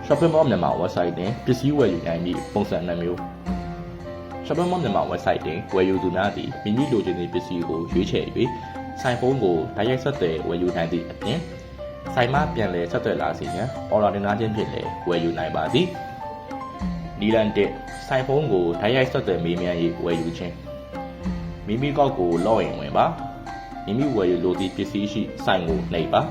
Shopping Mall မြန်မာ website တွင်ပစ္စည်းဝယ်ယူနိုင်မည့်ပုံစံနှမျိုး Shopping Mall မြန်မာ website တွင်ဝယ်ယူသူများသည်မိမိလိုချင်သည့်ပစ္စည်းကိုရွေးချယ်၍ဆိုင်ဖုန်းကိုတိုက်ရိုက်ဆက်သွယ်ဝယ်ယူနိုင်သည့်အပြင်ဆိုင်မှပြန်လည်ဆက်သွယ်လာစေရန် order တင်ထားခြင်းဖြင့်လည်းဝယ်ယူနိုင်ပါသည်။နီလန်1ဆိုင်ဖုန်းကိုတိုက်ရိုက်ဆက်သွယ်မေးမြန်း၍ဝယ်ယူခြင်းမိမိကောက်ကို login ဝင်ပါမိမိဝယ်ယူလိုသည့်ပစ္စည်းရှိဆိုင်ကိုနှိပ်ပါ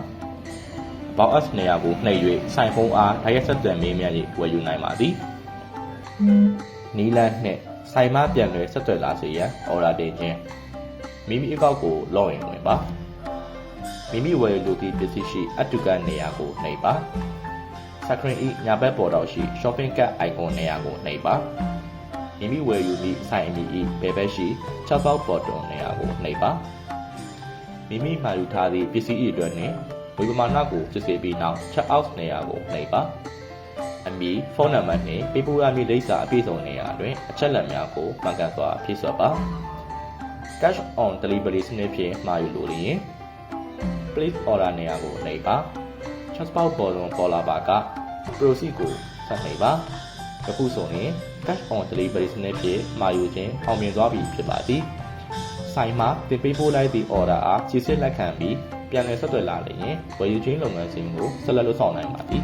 About Us နေရာကိုနှိပ်၍ဆိုင်ဖုန်းအားတိုက်ရိုက်ဆက်သွယ်မေးမြန်း၍ဝယ်ယူနိုင်ပါသည်။နီလန်နှင့်ဆိုင်မှပြန်လည်ဆက်သွယ်လာစေရန် order တင်ခြင်းမိမိအကောက်ကို login ဝင်ပါမိမိဝယ်ယူလိုသည့်ပစ္စည်းရှိ Add to Cart နေရာကိုနှိပ်ပါ Screen ၏ညာဘက်ပေါ်တော့ရှိ Shopping Cart icon နေရာကိုနှိပ်ပါမိမိဝယ်ယူသည့်ဆိုင်အမည်၏ဘယ်ဘက်ရှိ Checkout button နေရာကိုနှိပ်ပါမိမိမှာယူထားသည့်ပစ္စည်း၏အတွက်နှင့်ဝေပမာဏကိုစစ်ဆေးပြီးနောက် check out နေရာကိုနှိပ်ပါအမည်ဖုန်းနံပါတ်နှင့်ပေးပို့ရမည့်လိပ်စာအပြည့်စုံနေရာတွင်အချက်အလက်များကိုမှန်ကန်စွာဖြည့်စွက်ပါ cash on delivery စနစ်ဖြင့်မှာယူလိုရင် place order နေရာကိုနှိပ်ပါ checkout button ပေါ်လာပါက proceed ကိုဆက်နှိပ်ပါယခုဆိုရင် cash on delivery စနစ်ဖြင့်မှာယူခြင်းအောင်မြင်သွားပြီဖြစ်ပါသည်ဆိုင်မှာတင်ပေးပို့လိုက်သည့် order အားခြေစစ်လက်ခံပြီးပြန်လည်ဆက်သွယ်လာလျင်ဝယ်ယူခြင်းလုပ်ငန်းစဉ်ကိုဆက်လက်လုပ်ဆောင်နိုင်ပါသည်